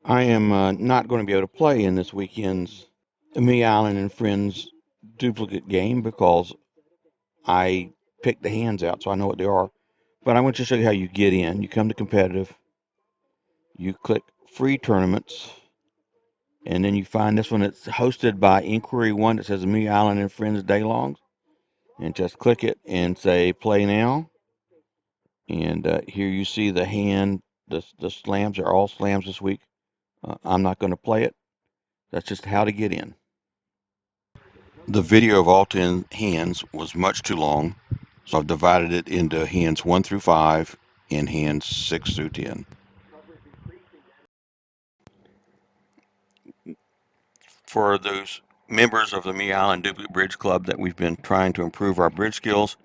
I am not going to be able to play in this weekend's Amelia Island and Friends duplicate game because I picked the hands out, so I know what they are. But I want to show you how you get in. You come to competitive, you click free tournaments, and then you find this one that's hosted by Inquiry One that says Amelia Island and Friends Day Long, and just click it and say play now. And here you see the hand. The slams are all slams this week. I'm not going to play it. That's just how to get in. The video of all 10 hands was much too long, so I've divided it into hands 1 through 5 and hands 6 through 10. For those members of the Mee Island Duplicate Bridge Club that we've been trying to improve our bridge skills,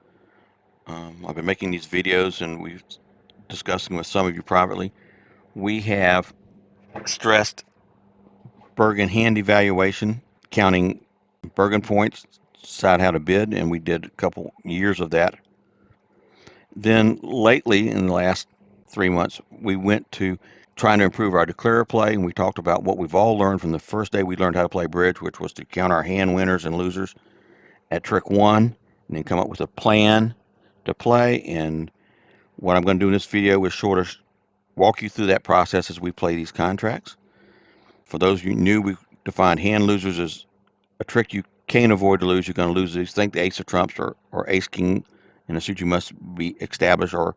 I've been making these videos and we've discussing with some of you privately. We have stressed Bergen hand evaluation, counting Bergen points, decide how to bid, and we did a couple years of that. Then lately, in the last 3 months, we went to trying to improve our declare play, and we talked about what we've all learned from the first day we learned how to play bridge, which was to count our hand winners and losers at trick 1, and then come up with a plan to play. And what I'm going to do in this video is walk you through that process as we play these contracts. For those of you new, we defined hand losers as a trick you can't avoid to lose. You're going to lose these. Think the ace of trumps or ace king in a suit you must be established, or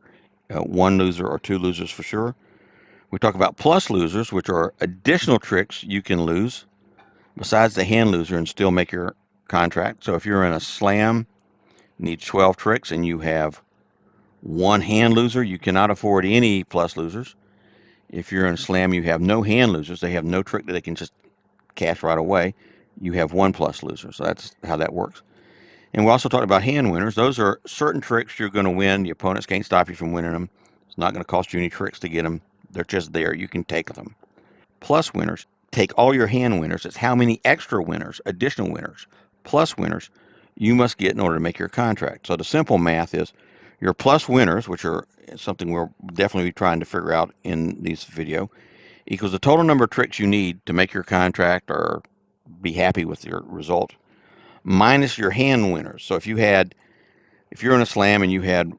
one loser or two losers for sure. We talk about plus losers, which are additional tricks you can lose besides the hand loser and still make your contract. So if you're in a slam, need 12 tricks, and you have one hand loser, you cannot afford any plus losers. If you're in a slam, you have no hand losers. They have no trick that they can just cash right away. You have one plus loser. So that's how that works. And we also talked about hand winners. Those are certain tricks you're going to win. The opponents can't stop you from winning them. It's not going to cost you any tricks to get them. They're just there. You can take them. Plus winners, take all your hand winners. It's how many extra winners, additional winners, plus winners you must get in order to make your contract. So the simple math is your plus winners, which are something we'll definitely be trying to figure out in this video, equals the total number of tricks you need to make your contract or be happy with your result, minus your hand winners. So if you're in a slam and you had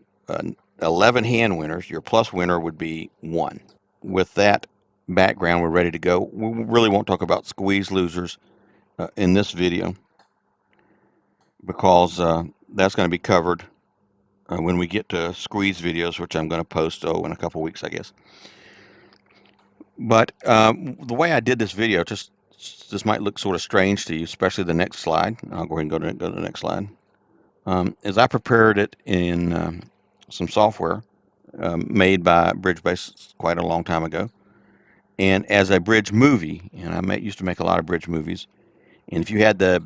11 hand winners, your plus winner would be 1. With that background, we're ready to go. We really won't talk about squeeze losers in this video because that's going to be covered when we get to squeeze videos, which I'm going to post in a couple weeks, I guess. But the way I did this video, this might look sort of strange to you, especially the next slide. I'll go ahead and go to the next slide. Is I prepared it in some software made by BridgeBase quite a long time ago, and as a bridge movie. And I used to make a lot of bridge movies. And if you had the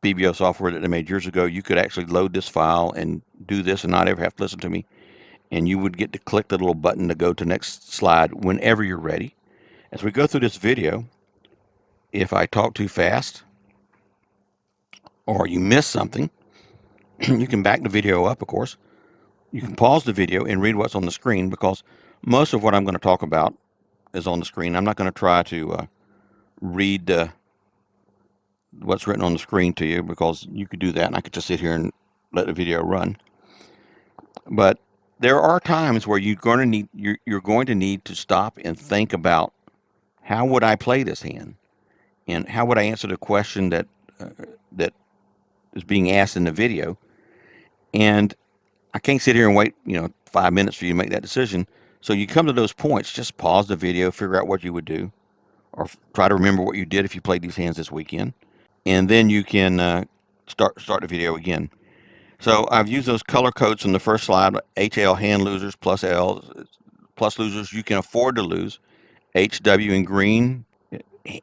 BBO software that they made years ago, you could actually load this file and do this and not ever have to listen to me. And you would get to click the little button to go to next slide whenever you're ready. As we go through this video, if I talk too fast or you miss something, you can back the video up, of course. You can pause the video and read what's on the screen, because most of what I'm going to talk about is on the screen. I'm not going to try to read what's written on the screen to you, because you could do that and I could just sit here and let the video run. But there are times where you're going to need to stop and think about, how would I play this hand, and how would I answer the question that is being asked in the video. And I can't sit here and wait 5 minutes for you to make that decision. So you come to those points, just pause the video, figure out what you would do, or try to remember what you did if you played these hands this weekend, and then you can start the video again. So I've used those color codes from the first slide: HL hand losers, plus L plus losers you can afford to lose, HW in green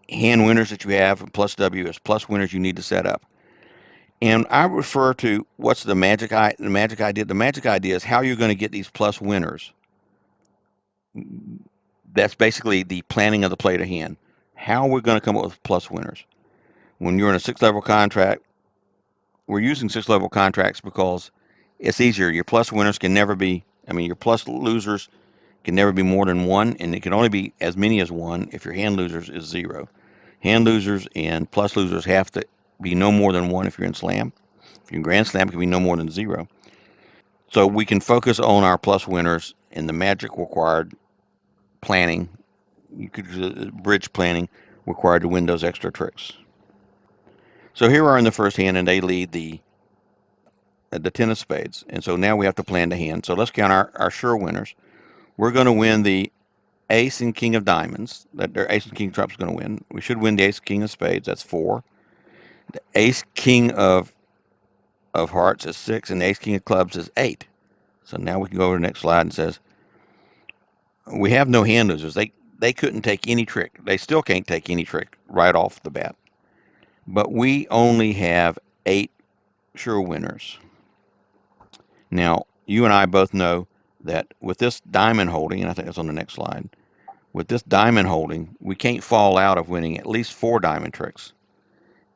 hand winners that you have, and plus W as plus winners you need to set up. And I refer to what's the magic idea. The magic idea is how you're going to get these plus winners. That's basically the planning of the play to hand. How we're going to come up with plus winners. When you're in a 6-level contract, we're using 6-level contracts because it's easier. Your plus winners can never be, your plus losers Can never be more than one, and it can only be as many as one if your hand losers is 0. Hand losers and plus losers have to be no more than 1 if you're in slam. If you're in grand slam, it can be no more than 0. So we can focus on our plus winners and the magic required planning. You could bridge planning required to win those extra tricks. So here we are in the first hand, and they lead the 10 of spades. And so now we have to plan the hand. So let's count our sure winners. We're going to win the ace and king of diamonds. That their ace and king trump is going to win. We should win the ace king of spades. That's 4. The ace king of hearts is 6, and the ace king of clubs is 8. So now we can go over to the next slide and says we have no hand losers. They couldn't take any trick. They still can't take any trick right off the bat. But we only have 8 sure winners. Now, you and I both know that with this diamond holding, and I think that's on the next slide, with this diamond holding, we can't fall out of winning at least 4 diamond tricks.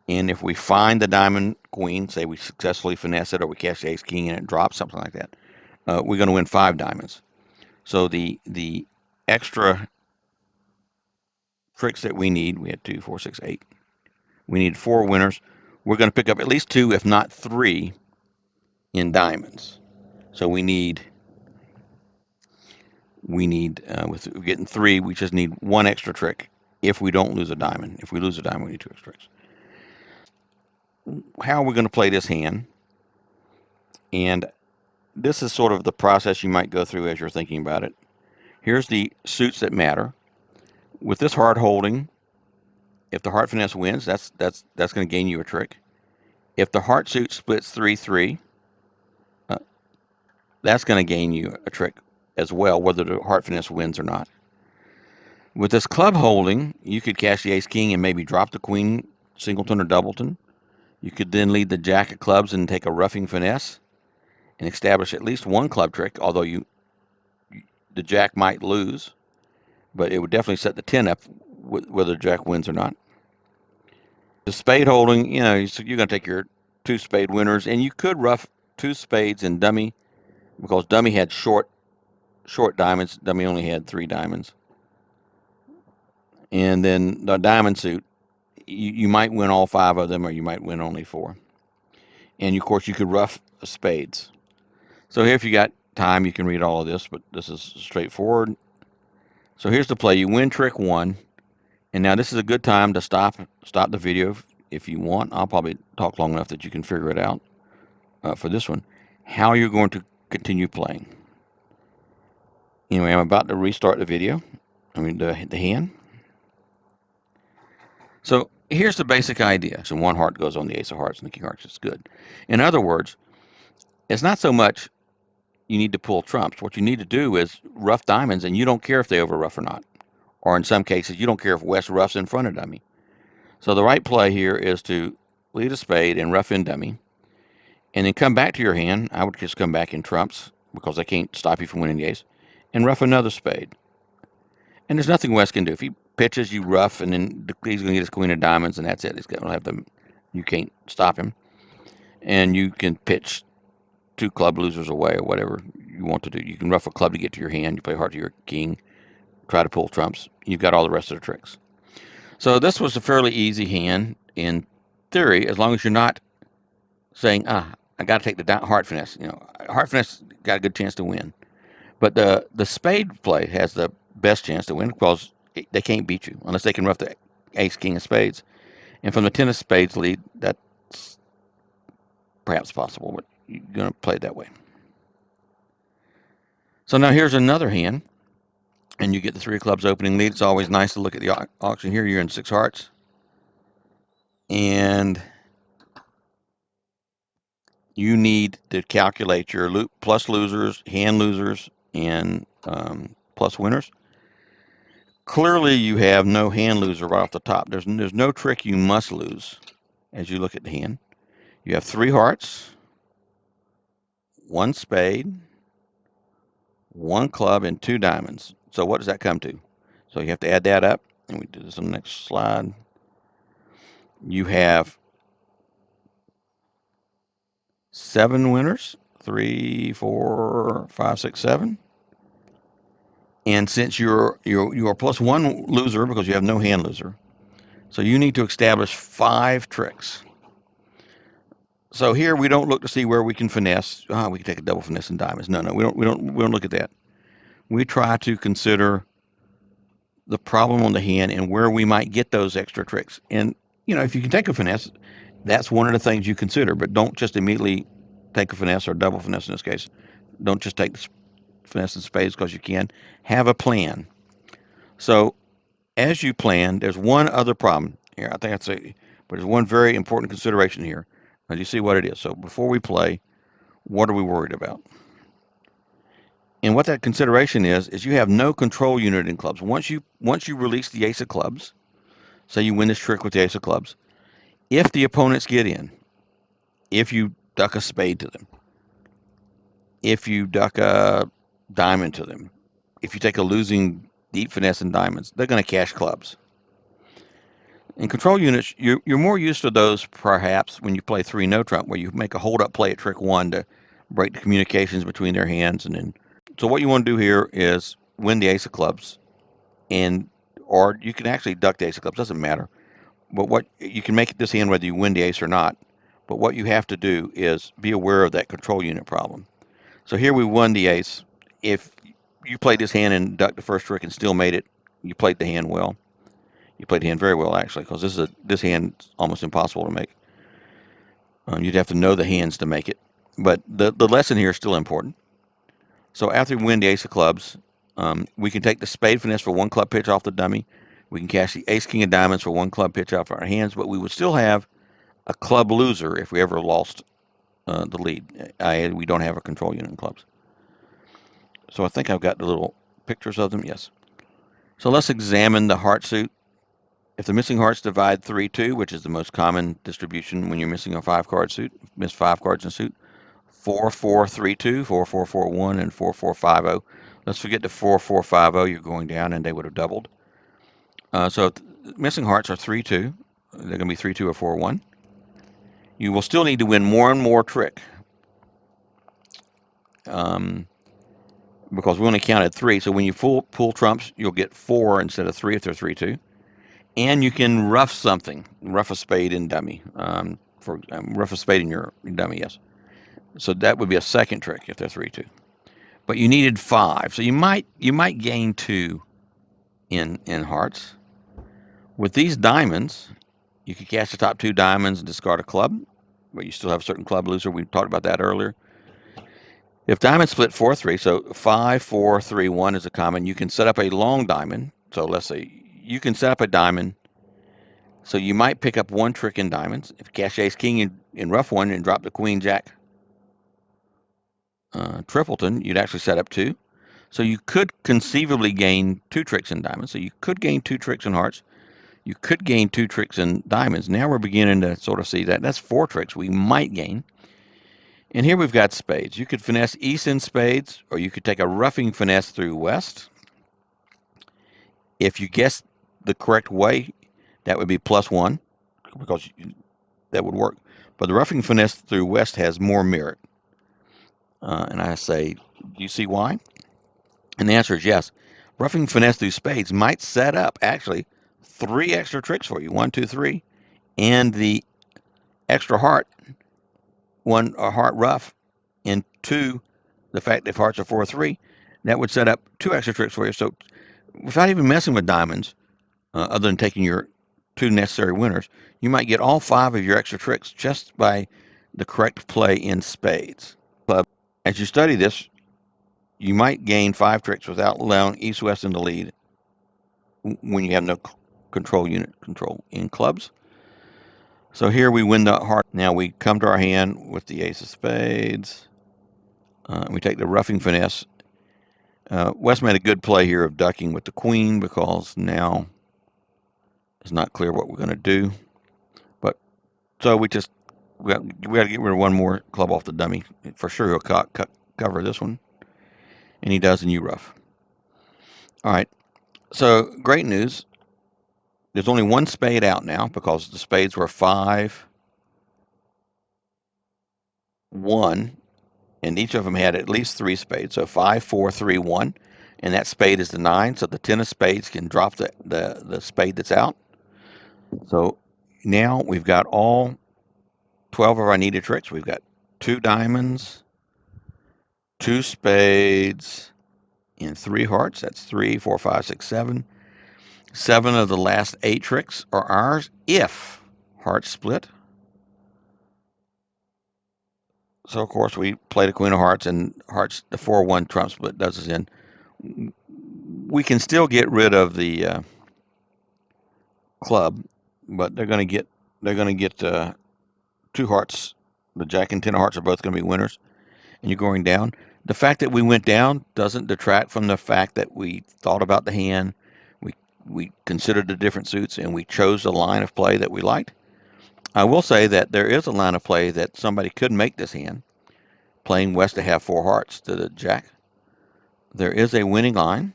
And if we find the diamond queen, say we successfully finesse it or we cash the ace king and it drops, something like that, we're going to win 5 diamonds. So the extra tricks that we need, we had 2, 4, 6, 8. We need 4 winners. We're going to pick up at least 2, if not 3, in diamonds. So we need with getting 3, we just need 1 extra trick if we don't lose a diamond. If we lose a diamond, we need 2 extra tricks. How are we going to play this hand? And this is sort of the process you might go through as you're thinking about it. Here's the suits that matter. With this heart holding, if the heart finesse wins, that's going to gain you a trick. If the heart suit splits 3-3, that's going to gain you a trick as well, whether the heart finesse wins or not. With this club holding, you could cash the ace king and maybe drop the queen singleton or doubleton. You could then lead the jack of clubs and take a roughing finesse and establish at least 1 club trick, although the jack might lose, but it would definitely set the 10 up whether the jack wins or not. The spade holding, you're going to take your 2 spade winners, and you could rough 2 spades and dummy, because dummy had short diamonds. Dummy only had 3 diamonds. And then the diamond suit, you might win all 5 of them, or you might win only 4. And of course, you could rough spades. So here, if you got time, you can read all of this, but this is straightforward. So here's the play. You win trick 1, and now this is a good time to stop the video if you want. I'll probably talk long enough that you can figure it out for this one. How you're going to continue playing. Anyway, I'm about to restart the video. The hand. So here's the basic idea. So 1 heart goes on the ace of hearts and the king of hearts. It's good. In other words, it's not so much you need to pull trumps. What you need to do is rough diamonds, and you don't care if they over rough or not. Or in some cases, you don't care if West roughs in front of dummy. So the right play here is to lead a spade and rough in dummy, and then come back to your hand. I would just come back in trumps because they can't stop you from winning the ace, and rough another spade. And there's nothing West can do. If he pitches, you rough, and then he's going to get his queen of diamonds, and that's it. He's going to have them. You can't stop him, and you can pitch 2 club losers away or whatever you want to do. You can rough a club to get to your hand. You play heart to your king, try to pull trumps. You've got all the rest of the tricks. So this was a fairly easy hand in theory, as long as you're not saying, I got to take the heart finesse. Heart finesse got a good chance to win. But the spade play has the best chance to win because they can't beat you unless they can rough the ace, king of spades. And from the 10 of spades lead, that's perhaps possible, but you're going to play it that way. So now here's another hand, and you get the 3 of clubs opening lead. It's always nice to look at the auction here. You're in 6 hearts. And you need to calculate your plus losers, hand losers, and plus winners. Clearly, you have no hand loser right off the top. There's no trick you must lose as you look at the hand. You have 3 hearts, 1 spade, 1 club, and 2 diamonds. So what does that come to? So you have to add that up, and we do this on the next slide. You have 7 winners, 3, 4, 5, 6, 7. And since you are plus one loser because you have no hand loser, so you need to establish 5 tricks. So here we don't look to see where we can finesse. We can take a double finesse in diamonds. No, we don't look at that. We try to consider the problem on the hand and where we might get those extra tricks. And if you can take a finesse, that's one of the things you consider. But don't just immediately take a finesse or double finesse in this case. Don't just take the finesse and spades because you can. Have a plan. So as you plan, there's one other problem here. I think I'd say, but there's one very important consideration here. Now you see what it is. So before we play, what are we worried about? And what that consideration is you have no control unit in clubs. Once you release the ace of clubs, say you win this trick with the ace of clubs, if the opponents get in, if you duck a spade to them, if you duck a diamond to them, if you take a losing deep finesse in diamonds, they're going to cash clubs. In control units, you're more used to those perhaps when you play 3-no trump, where you make a hold-up play at trick 1 to break the communications between their hands. And then, so what you want to do here is win the ace of clubs, or you can actually duck the ace of clubs, doesn't matter. But what you can make this hand whether you win the ace or not. But what you have to do is be aware of that control unit problem. So here we won the ace. If you played this hand and ducked the first trick and still made it, you played the hand well. You played the hand very well, actually, because this hand's almost impossible to make. You'd have to know the hands to make it. But the lesson here is still important. So after we win the ace of clubs, we can take the spade finesse for 1 club pitch off the dummy. We can cash the ace king of diamonds for 1 club pitch off our hands, but we would still have a club loser if we ever lost the lead. We don't have a control unit in clubs. So I think I've got the little pictures of them. Yes. So let's examine the heart suit. If the missing hearts divide 3-2, which is the most common distribution when you're missing a 5-card suit, miss 5 cards in a suit, 4-4-3-2, 4-4-4-1, and 4-4-5-0. Let's forget the 4-4-5-0. You're going down, and they would have doubled. So if missing hearts are 3-2. They're going to be 3-2 or 4-1. You will still need to win more and more trick. Because we only counted 3. So when you pull trumps, you'll get 4 instead of 3 if they're 3-2. And you can rough something, rough a spade in dummy. Rough a spade in your dummy, yes. So that would be a second trick if they're 3-2. But you needed 5, so you might gain 2 in hearts. With these diamonds, you could cash the top 2 diamonds and discard a club, but you still have a certain club loser. We talked about that earlier. If diamonds split 4-3, so 5-4-3-1 is a common, you can set up a long diamond. So let's say you can set up a diamond. So you might pick up 1 trick in diamonds. If you cash ace king in rough 1 and drop the queen jack tripleton, you'd actually set up 2. So you could conceivably gain 2 tricks in diamonds. So you could gain 2 tricks in hearts. You could gain 2 tricks in diamonds. Now we're beginning to sort of see that. That's 4 tricks we might gain. And here we've got spades. You could finesse east in spades, or you could take a roughing finesse through west. If you guess the correct way, that would be +1, because that would work. But the roughing finesse through west has more merit. And I say, do you see why? And the answer is yes. Roughing finesse through spades might set up, actually, 3 extra tricks for you. 1, 2, 3. And the extra heart, 1, a heart rough, and 2, the fact that if hearts are 4-3, that would set up 2 extra tricks for you. So without even messing with diamonds, other than taking your 2 necessary winners, you might get all 5 of your extra tricks just by the correct play in spades. As you study this, you might gain 5 tricks without allowing east-west in the lead when you have no control unit control in clubs. So here we win the heart. Now we come to our hand with the ace of spades. We take the roughing finesse. West made a good play here of ducking with the queen, because now it's not clear what we're going to do. But so we got to get rid of 1 more club off the dummy. For sure he'll cover this one. And he does, and you rough. All right. So great news. There's only 1 spade out now, because the spades were 5, 1, and each of them had at least 3 spades. So 5, 4, 3, 1. and that spade is the 9, so the 10 of spades can drop the spade that's out. So now we've got all 12 of our needed tricks. We've got 2 diamonds, 2 spades, and 3 hearts. That's 3, 4, 5, 6, 7. 7 of the last 8 tricks are ours if hearts split. So of course we play the Queen of Hearts, and hearts, the 4-1 trump split does us in. We can still get rid of the club, but they're going to get 2 hearts. The Jack and 10 of hearts are both going to be winners, and you're going down. The fact that we went down doesn't detract from the fact that we thought about the hand, we we considered the different suits, and we chose a line of play that we liked. I will say that there is a line of play that somebody could make this hand, playing West to have 4 hearts to the Jack. There is a winning line.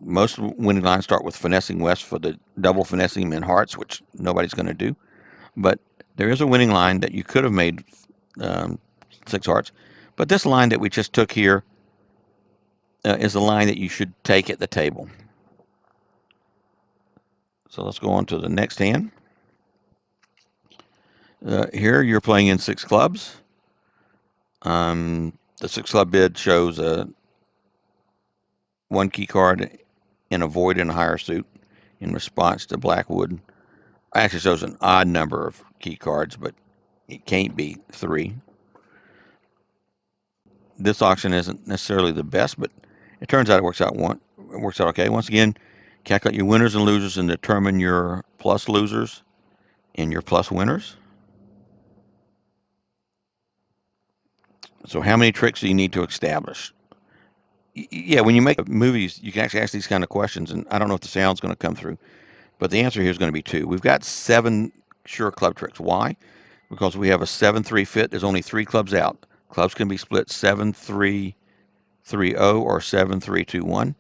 Most winning lines start with finessing West for the double finessing him in hearts, which nobody's going to do. But there is a winning line that you could have made um, 6 hearts. But this line that we just took here is a line that you should take at the table. So let's go on to the next hand. Here you're playing in 6 clubs. The 6 club bid shows a 1 key card and a void in a higher suit in response to Blackwood. Actually shows an odd number of key cards, but it can't be 3. This auction isn't necessarily the best, but it turns out it works out okay. Once again, calculate your winners and losers and determine your plus losers and your plus winners. So how many tricks do you need to establish? Yeah, when you make movies, you can actually ask these kind of questions, and I don't know if the sound's going to come through, but the answer here is going to be 2. We've got 7 sure club tricks. Why? Because we have a 7-3 fit. There's only 3 clubs out. Clubs can be split 7-3-3-0 or 7-3-2-1.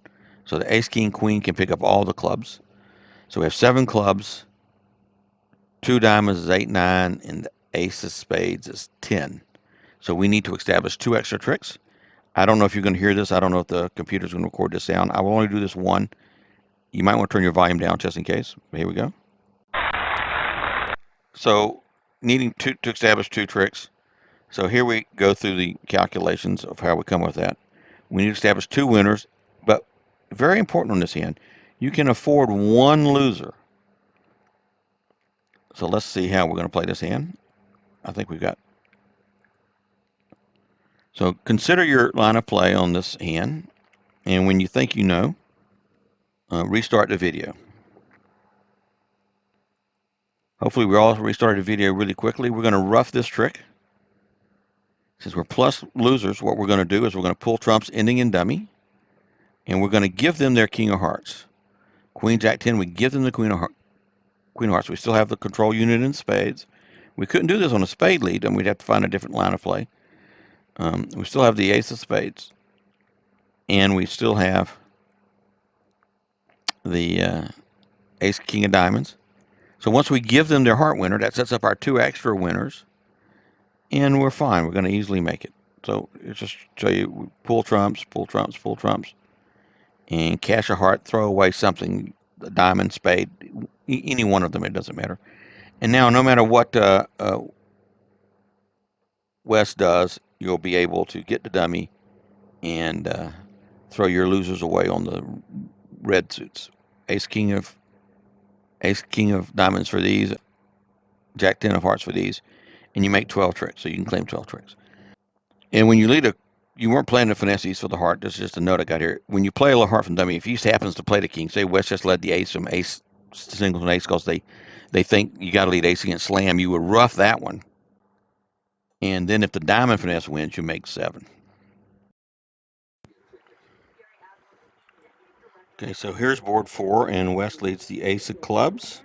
So the ace, king, queen can pick up all the clubs. So we have 7 clubs, 2 diamonds is 8, 9, and the ace of spades is 10. So we need to establish 2 extra tricks. I don't know if you're going to hear this. I don't know if the computer's going to record this sound. I will only do this one. You might want to turn your volume down just in case. Here we go. So needing to establish 2 tricks. So here we go through the calculations of how we come with that. We need to establish 2 winners, but very important on this hand, you can afford 1 loser. So let's see how we're going to play this hand. I think we've got. So consider your line of play on this hand, and when you think you know, restart the video. Hopefully we all restarted the video really quickly. We're going to rough this trick. Since we're plus losers, what we're going to do is we're going to pull trumps ending in dummy, and we're going to give them their king of hearts. Queen, Jack, 10, we give them the queen of hearts. We still have the control unit in spades. We couldn't do this on a spade lead, and we'd have to find a different line of play. We still have the ace of spades, and we still have the ace, king of diamonds. So once we give them their heart winner, that sets up our 2 extra winners, and we're fine. We're going to easily make it. So it's just show you pull trumps, pull trumps, pull trumps, and cash a heart, throw away something, a diamond, spade, any one of them, it doesn't matter. And now no matter what West does, you'll be able to get the dummy and throw your losers away on the red suits. Ace, king of diamonds for these, Jack, 10 of hearts for these, and you make 12 tricks, so you can claim 12 tricks. And when you lead you weren't playing the finesse for the heart. This is just a note I got here. When you play a little heart from dummy, if he happens to play the king, say West just led the ace from ace, singles and ace, because they think you got to lead ace against slam, you would rough that one. And then if the diamond finesse wins, you make 7. Okay, so here's board 4, and West leads the ace of clubs.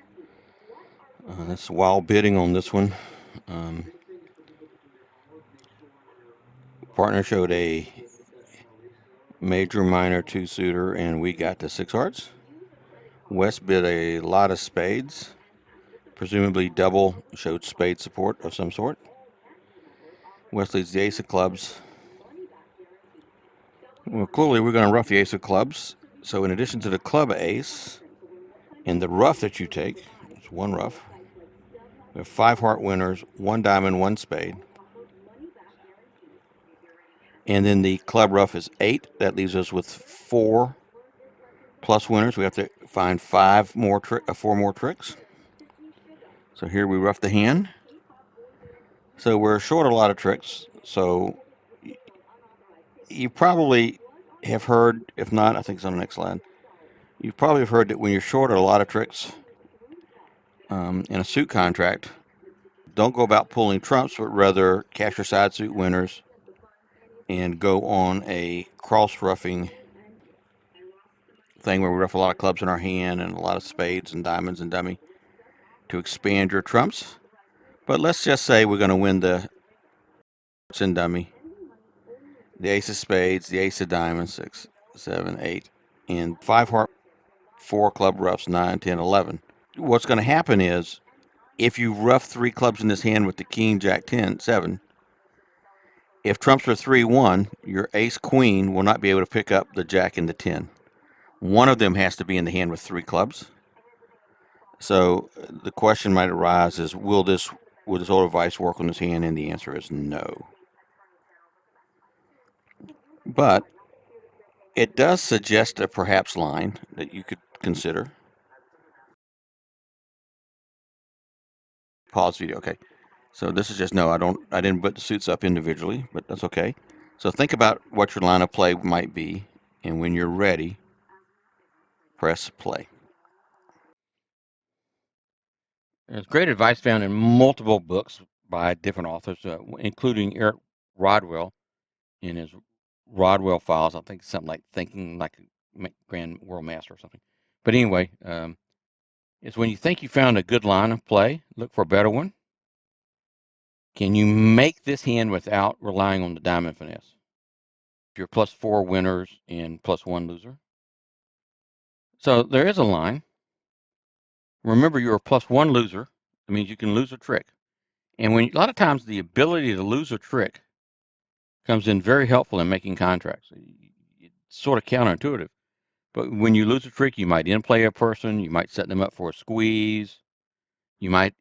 That's wild bidding on this one. Partner showed a major, minor, 2-suiter, and we got the 6 hearts. West bid a lot of spades, presumably double showed spade support of some sort. West leads the ace of clubs. Well, clearly we're going to ruff the ace of clubs. So in addition to the club ace and the ruff that you take, it's one ruff. We have 5 heart winners, 1 diamond, 1 spade. And then the club ruff is 8. That leaves us with 4 plus winners. We have to find 4 more tricks. So here we ruff the hand. So we're short a lot of tricks. So you probably have heard, if not, I think it's on the next slide. You probably have heard that when you're short a lot of tricks in a suit contract, don't go about pulling trumps, but rather cash your side suit winners and go on a cross ruffing thing where we ruff a lot of clubs in our hand and a lot of spades and diamonds and dummy to expand your trumps. But let's just say we're going to win the hearts and dummy, the ace of spades, the ace of diamonds, 6, 7, 8, and 5 heart, 4 club ruffs, 9, 10, 11. What's going to happen is if you ruff 3 clubs in this hand with the king, jack, 10, 7, if trumps are 3, 1, your ace queen will not be able to pick up the jack and the 10. One of them has to be in the hand with 3 clubs. So the question might arise is, will this old advice work on this hand? And the answer is no. But it does suggest a perhaps line that you could consider. Pause video. Okay. So this is just no. I didn't put the suits up individually, but that's okay. So think about what your line of play might be, and when you're ready, press play. There's great advice found in multiple books by different authors, including Eric Rodwell in his Rodwell Files. I think something like Thinking Like a Grand World Master or something. But anyway, it's when you think you found a good line of play, look for a better one. Can you make this hand without relying on the diamond finesse? You're +4 winners and +1 loser. So there is a line. Remember, you're a +1 loser. That means you can lose a trick. And a lot of times the ability to lose a trick comes in very helpful in making contracts. It's sort of counterintuitive, but when you lose a trick, you might in-play a person, you might set them up for a squeeze, you might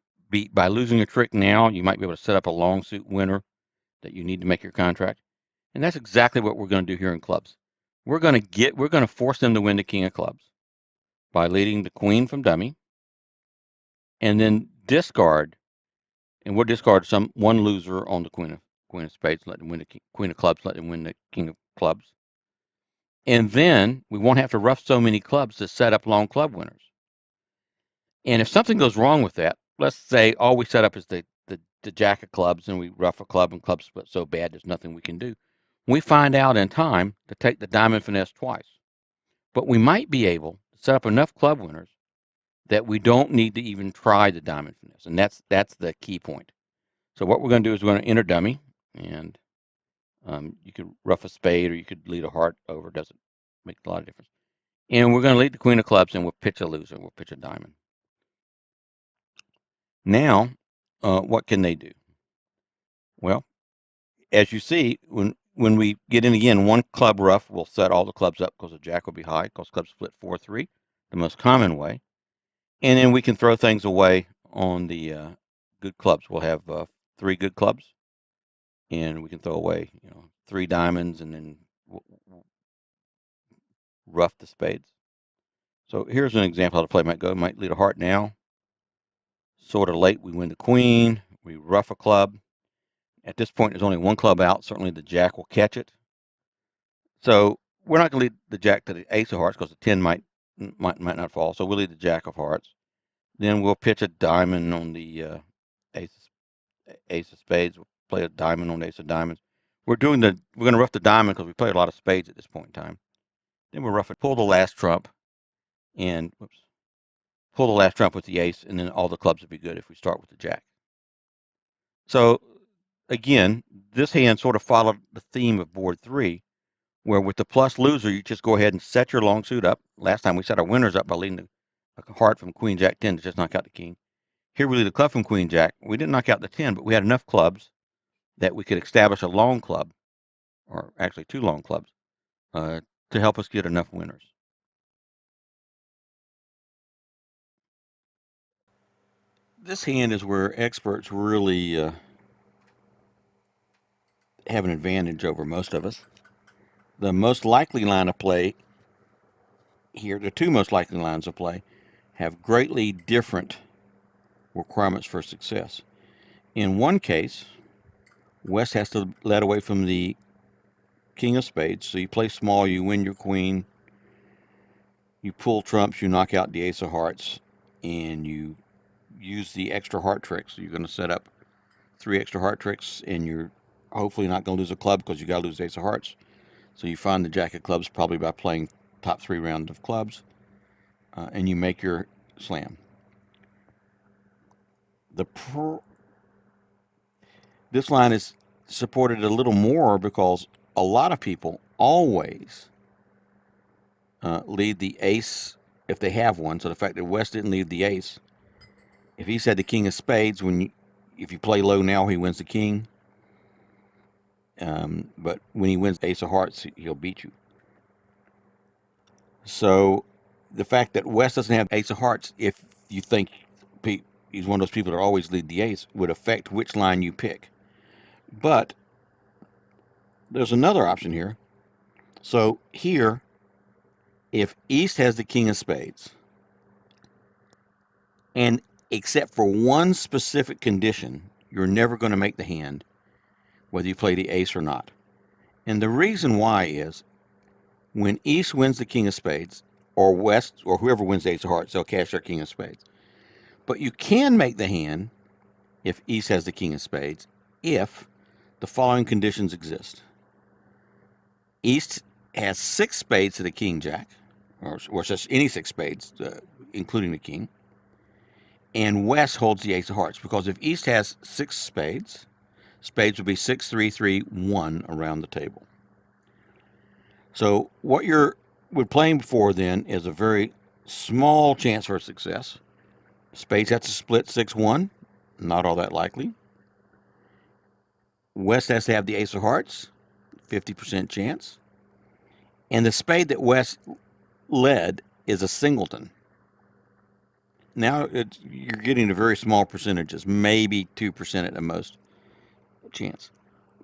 by losing a trick now, you might be able to set up a long suit winner that you need to make your contract. And that's exactly what we're going to do here in clubs. We're going to force them to win the king of clubs by leading the queen from dummy, and then discard, and we'll discard one loser on the queen of spades, let them win the queen of clubs, let them win the king of clubs. And then we won't have to rough so many clubs to set up long club winners. And if something goes wrong with that, let's say all we set up is the jack of clubs and we rough a club and club split so bad there's nothing we can do. We find out in time to take the diamond finesse twice. But we might be able to set up enough club winners that we don't need to even try the diamond finesse. And that's the key point. So what we're going to do is we're going to enter dummy, and you could rough a spade or you could lead a heart over. Doesn't make a lot of difference. And we're going to lead the queen of clubs, and we'll pitch a loser. We'll pitch a diamond. Now, what can they do? Well, as you see, when we get in again, one club rough will set all the clubs up because the jack will be high, because clubs split 4-3, the most common way. And then we can throw things away on the good clubs. We'll have 3 good clubs, and we can throw away 3 diamonds, and then rough the spades. So here's an example how the play might go. Might lead a heart now. Sort of late, we win the queen. We rough a club. At this point, there's only one club out. Certainly the jack will catch it. So we're not going to lead the jack to the ace of hearts because the 10 might not fall. So we'll lead the jack of hearts. Then we'll pitch a diamond on the ace of spades. We'll play a diamond on the ace of diamonds. We're going to rough the diamond because we played a lot of spades at this point in time. Then we'll rough it, pull the last trump, and pull the last trump with the ace, and then all the clubs would be good if we start with the jack. So again, this hand sort of followed the theme of board 3, where with the plus loser, you just go ahead and set your long suit up. Last time we set our winners up by leading a heart from queen jack 10 to just knock out the king. Here we lead a club from queen jack. We didn't knock out the 10, but we had enough clubs that we could establish a long club, or actually 2 long clubs, uh, to help us get enough winners. This hand is where experts really have an advantage over most of us. The most likely line of play here, the two most likely lines of play, have greatly different requirements for success. In one case, West has to let away from the king of spades, so you play small, you win your queen, you pull trumps, you knock out the ace of hearts, and you use the extra heart tricks. So you're going to set up 3 extra heart tricks, and you're hopefully not going to lose a club because you got to lose the ace of hearts. So you find the jack of clubs probably by playing top 3 rounds of clubs, and you make your slam. The This line is supported a little more because a lot of people always lead the ace if they have one. So the fact that West didn't lead the ace, if he's had the king of spades, if you play low now, he wins the king. But when he wins ace of hearts, he'll beat you. So the fact that West doesn't have ace of hearts, if you think he's one of those people that always lead the ace, would affect which line you pick. But there's another option here. So here, if East has the king of spades, and except for one specific condition, you're never going to make the hand, whether you play the ace or not. And the reason why is when East wins the king of spades, or West, or whoever wins the ace of hearts, they'll cash their king of spades. But you can make the hand if East has the king of spades if the following conditions exist. East has 6 spades to the king jack, or just any 6 spades, including the king, and West holds the ace of hearts. Because if East has 6 spades, spades would be 6, 3, 3, 1 around the table. So what we're playing for then is a very small chance for success. Spades has to split 6, 1, not all that likely. West has to have the ace of hearts, 50% chance. And the spade that West led is a singleton. Now you're getting to very small percentages, maybe 2% at the most chance.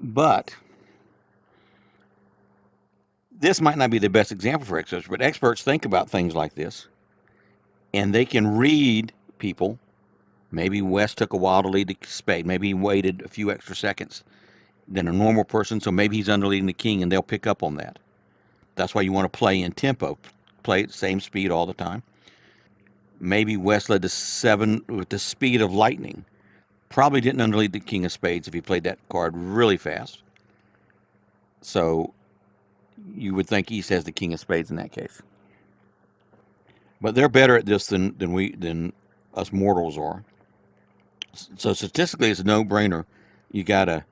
But this might not be the best example for experts, but experts think about things like this, and they can read people. Maybe West took a while to lead the spade. Maybe he waited a few extra seconds than a normal person, so maybe he's underleading the king, and they'll pick up on that. That's why you want to play in tempo. Play at the same speed all the time. Maybe West led to 7 with the speed of lightning. Probably didn't underlead the king of spades if he played that card really fast. So you would think East has the king of spades in that case. But they're better at this than us mortals are. So statistically, it's a no-brainer. You got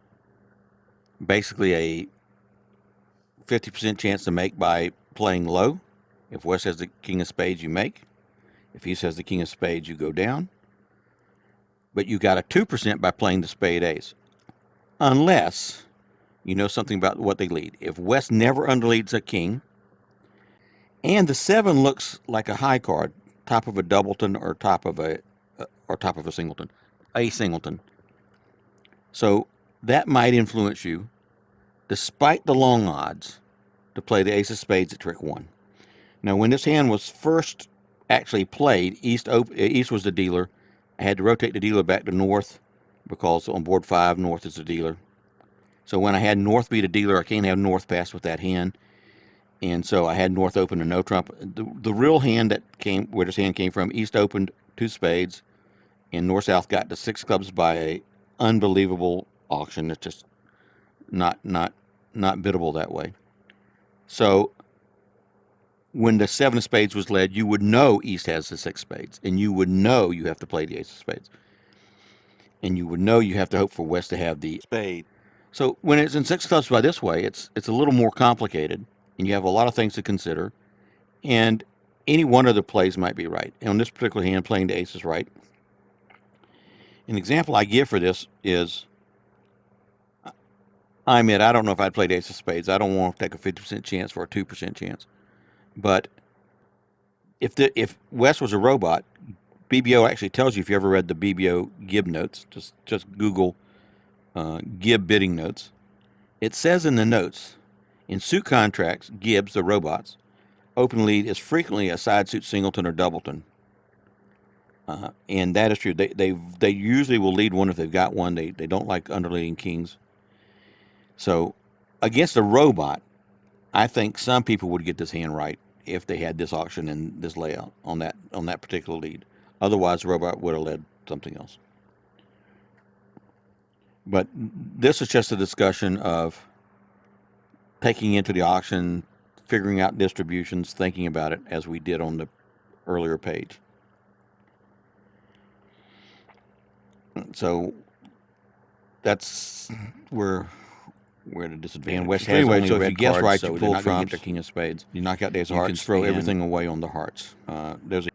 basically a 50% chance to make by playing low. If West has the king of spades, you make. If East has the king of spades, you go down. But you got a 2% by playing the spade ace, unless you know something about what they lead. If West never underleads a king, and the 7 looks like a high card, top of a doubleton or top of a singleton, a singleton. So that might influence you, despite the long odds, to play the ace of spades at trick 1. Now, when this hand was first actually played, East was the dealer. I had to rotate the dealer back to North because on board 5, North is the dealer. So when I had North be the dealer, I can't have North pass with that hand. And so I had North open to no trump. The real hand where this hand came from, East opened 2 spades, and North South got to 6 clubs by a unbelievable auction. It's just not biddable that way. So when the 7 of spades was led, you would know East has the 6 spades, and you would know you have to play the ace of spades, and you would know you have to hope for West to have the spade. So when it's in 6 clubs by this way, it's a little more complicated, and you have a lot of things to consider, and any one of the plays might be right. And on this particular hand, playing the ace is right. An example I give for this is I admit, I don't know if I'd played ace of spades. I don't want to take a 50% chance for a 2% chance. But if Wes was a robot, BBO actually tells you if you ever read the BBO Gib notes. Just Google Gib bidding notes. It says in the notes, in suit contracts, Gibbs, the robots, open lead is frequently a side suit singleton or doubleton. And that is true. They usually will lead one if they've got one. They don't like underleading kings. So against a robot, I think some people would get this hand right if they had this auction and this layout on that particular lead. Otherwise, the robot would have led something else. But this is just a discussion of taking into the auction, figuring out distributions, thinking about it as we did on the earlier page. So that's where we're at a disadvantage. And West So has anyway, only so if you red guess cards, right, so you they're pull not going to get their trumps, king of spades. you knock out the ace of You can hearts, throw and everything away on the hearts. There's